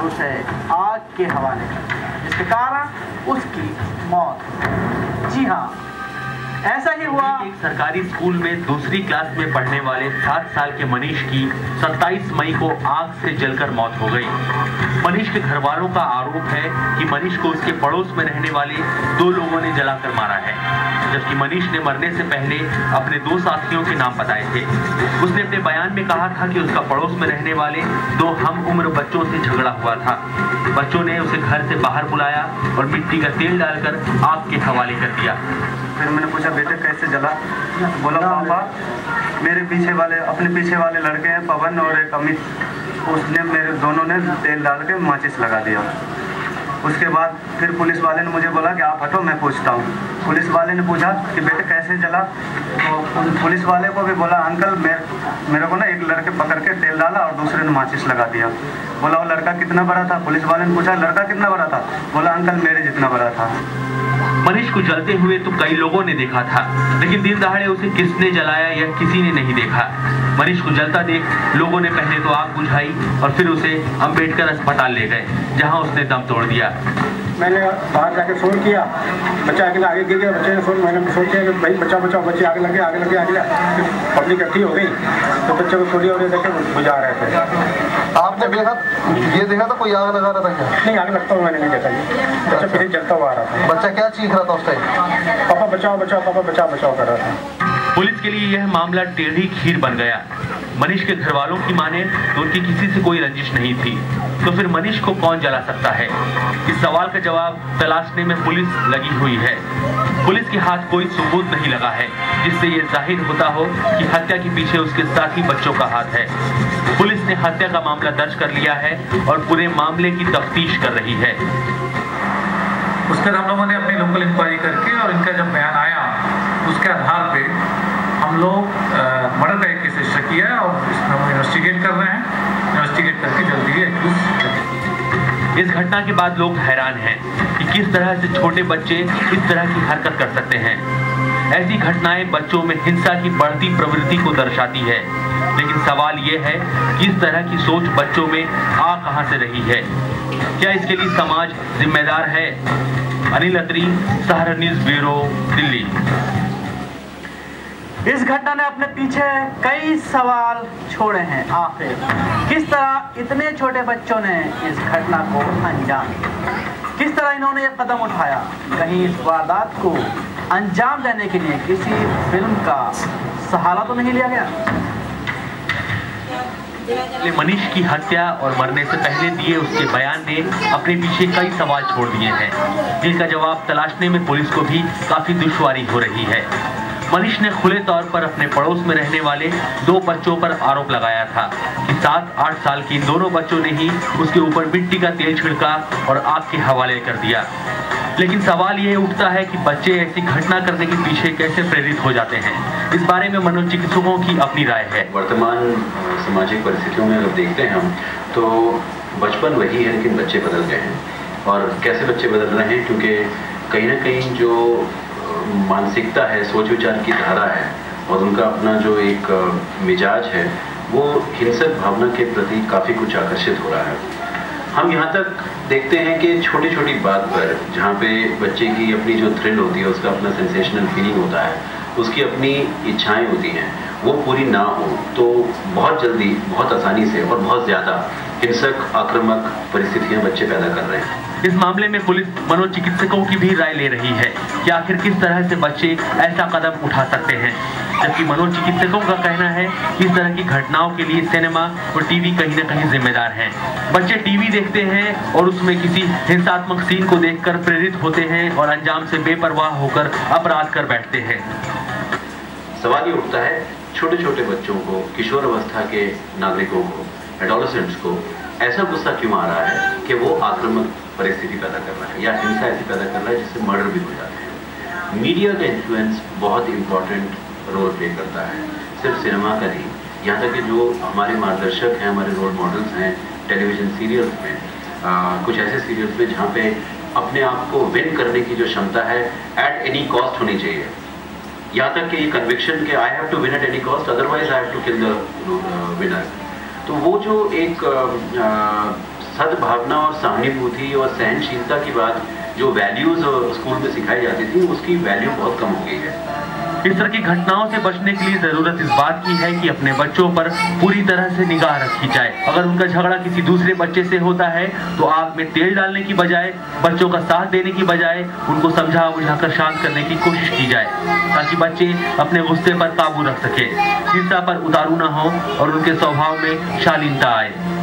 उसे आग के हवाले कर दिया, जिसके कारण उसकी मौत। जी हाँ, ऐसा ही हुआ। एक सरकारी स्कूल में दूसरी क्लास में पढ़ने वाले 7 साल के मनीष की 27 मई को आग से जलकर मौत हो गई। मनीष के घर वालों का आरोप है कि मनीष को उसके पड़ोस में रहने वाले 2 लोगों ने जलाकर मारा है, जबकि मनीष ने मरने से पहले अपने 2 साथियों के नाम बताए थे। उसने अपने बयान में कहा था कि उसका पड़ोस में रहने वाले 2 हम उम्र बच्चों से झगड़ा हुआ था। बच्चों ने उसे घर से बाहर बुलाया और मिट्टी का तेल डालकर आग के हवाले कर दिया। फिर मैंने पूछा बेटे कैसे जला? बोला पापा मेरे अपने पीछे वाले लड़के हैं पवन और एक अमित, उसने मेरे दोनों ने तेल डाल के माचिस लगा दिया। उसके बाद फिर पुलिस वाले ने मुझे बोला कि आप हटो मैं पूछता हूँ। पुलिस वाले ने पूछा कि बेटे कैसे जला, तो पुलिस वाले को भी बोला अंकल मेरे को ना एक लड़के पकड़ के तेल डाला और दूसरे ने माचिस लगा दिया। बोला वो लड़का कितना बड़ा था? पुलिस वाले ने पूछा लड़का कितना बड़ा था? बोला अंकल मेरे जितना बड़ा था। मनीष को जलते हुए तो कई लोगों ने देखा था, लेकिन दिन दहाड़े उसे किसने जलाया यह किसी ने नहीं देखा। मनीष को जलता देख लोगों ने पहले तो आग बुझाई और फिर उसे अंबेडकर अस्पताल ले गए, जहां उसने दम तोड़ दिया। मैंने बाहर जाके फोन किया, बच्चा आगे गिर गया। बच्चे ने फोन मैंने सोच किया कि भाई बच्चा बच्चे आगे लगे। पब्लिक इकट्ठी हो गई तो बच्चे को थोड़ी और देखे बुझा रहे थे। आपने देखा था कोई आग लगा रहा था क्या? नहीं, आग लगता हुआ मैंने नहीं देखा जी। बच्चा पीछे जलता हुआ आ रहा था। बच्चा क्या चीख रहा था उस टाइम? पापा बचाओ बचाओ, पापा बचाओ बचाओ कर रहा था। पुलिस के लिए यह मामला टेढ़ी खीर बन गया। मनीष के घर वालों की माने तो उनकी किसी से कोई रंजिश नहीं थी, तो फिर मनीष को कौन जला सकता है? इस सवाल का जवाब तलाशने में पुलिस लगी हुई है। पुलिस के हाथ कोई सबूत नहीं लगा है जिससे ये जाहिर होता हो कि हत्या के पीछे उसके साथी बच्चों का हाथ है। पुलिस ने हत्या का मामला दर्ज कर लिया है और पूरे मामले की तफ्तीश कर रही है। उसके बाद हम लोगों ने अपनी लोकल इंक्वायरी करके और इनका जब बयान आया उसके आधार पे हम लोग मर्डर का एक केस रजिस्टर किया है और इसमें हम इन्वेस्टिगेट कर रहे हैं। इन्वेस्टिगेट करके जल्दी ही इस घटना के बाद लोग हैरान हैं कि किस तरह से छोटे बच्चे इस तरह की हरकत कर सकते हैं। ऐसी घटनाएं बच्चों में हिंसा की बढ़ती प्रवृत्ति को दर्शाती है, लेकिन सवाल ये है कि इस तरह की सोच बच्चों में आ कहां से रही है? क्या इसके लिए समाज जिम्मेदार है? अनिल अत्री, सहारा न्यूज़ ब्यूरो, दिल्ली। इस घटना ने अपने पीछे कई सवाल छोड़े हैं। आखिर किस तरह इतने छोटे बच्चों ने इस घटना को अंजाम दिया? किस तरह इन्होंने ये कदम उठाया? कहीं इस वारदात को अंजाम देने के लिए किसी फिल्म का सहारा तो नहीं लिया गया? मनीष की हत्या और मरने से पहले दिए उसके बयान ने अपने पीछे कई सवाल छोड़ दिए हैं, जिनका जवाब तलाशने में पुलिस को भी काफी दुश्वारी हो रही है। मनीष ने खुले तौर पर अपने पड़ोस में रहने वाले 2 बच्चों पर आरोप लगाया था कि 7-8 साल के दोनों बच्चों ने ही उसके ऊपर मिट्टी का तेल छिड़का और आग के हवाले कर दिया। लेकिन सवाल यह उठता है कि बच्चे ऐसी घटना करने के पीछे कैसे प्रेरित हो जाते हैं। इस बारे में मनोचिकित्सकों की अपनी राय है। वर्तमान सामाजिक परिस्थितियों में अगर देखते हैं हम तो बचपन वही है लेकिन बच्चे बदल गए हैं। और कैसे बच्चे बदल रहे हैं? क्योंकि कहीं ना कहीं जो मानसिकता है, सोच विचार की धारा है और उनका अपना जो एक मिजाज है वो हिंसक भावना के प्रति काफ़ी कुछ आकर्षित हो रहा है। हम यहाँ तक देखते हैं कि छोटी छोटी बात पर जहाँ पे बच्चे की अपनी जो थ्रिल होती है, उसका अपना सेंसेशनल फीलिंग होता है, उसकी अपनी इच्छाएं होती हैं, वो पूरी ना हो तो बहुत जल्दी, बहुत आसानी से और बहुत ज़्यादा हिंसक आक्रामक परिस्थितियाँ बच्चे पैदा कर रहे हैं। इस मामले में पुलिस मनोचिकित्सकों की भी राय ले रही है कि आखिर किस तरह से बच्चे ऐसा कदम उठा सकते हैं, जबकि मनोचिकित्सकों का कहना है कि इस तरह की घटनाओं के लिए सिनेमा और टीवी कहीं न कहीं जिम्मेदार हैं। बच्चे टीवी देखते हैं और उसमें किसी हिंसात्मक सीन को देखकर प्रेरित होते हैं और अंजाम से बेपरवाह होकर अपराध कर बैठते हैं। सवाल ये उठता है छोटे छोटे बच्चों को, किशोर अवस्था के नागरिकों को, एडोलेसेंट्स को ऐसा गुस्सा क्यों आ रहा है कि वो आक्रामक परिस्थिति पैदा कर रहा है या हिंसा ऐसी पैदा कर रहा है जिससे मर्डर भी हो जाते हैं। मीडिया का इन्फ्लुएंस बहुत इंपॉर्टेंट रोल प्ले करता है, सिर्फ सिनेमा का नहीं, यहाँ तक कि जो हमारे मार्गदर्शक हैं, हमारे रोल मॉडल्स हैं टेलीविज़न सीरियल्स में, कुछ ऐसे सीरियल्स में जहाँ पे अपने आप को विन करने की जो क्षमता है एट एनी कॉस्ट होनी चाहिए, यहाँ तक कि ये कन्विक्शन कि I have to win at any cost, otherwise I have to kill the winner. तो वो जो एक सद्भावना और सहानुभूति और सहनशीलता की बात जो वैल्यूज स्कूल में सिखाई जाती थी उसकी वैल्यू बहुत कम हो गई है। इस तरह की घटनाओं से बचने के लिए जरूरत इस बात की है कि अपने बच्चों पर पूरी तरह से निगाह रखी जाए। अगर उनका झगड़ा किसी दूसरे बच्चे से होता है तो आग में तेल डालने की बजाय, बच्चों का साथ देने की बजाय उनको समझा बुझाकर शांत करने की कोशिश की जाए, ताकि बच्चे अपने गुस्से पर काबू रख सके, हिंसा पर उतारू न हो और उनके स्वभाव में शालीनता आए।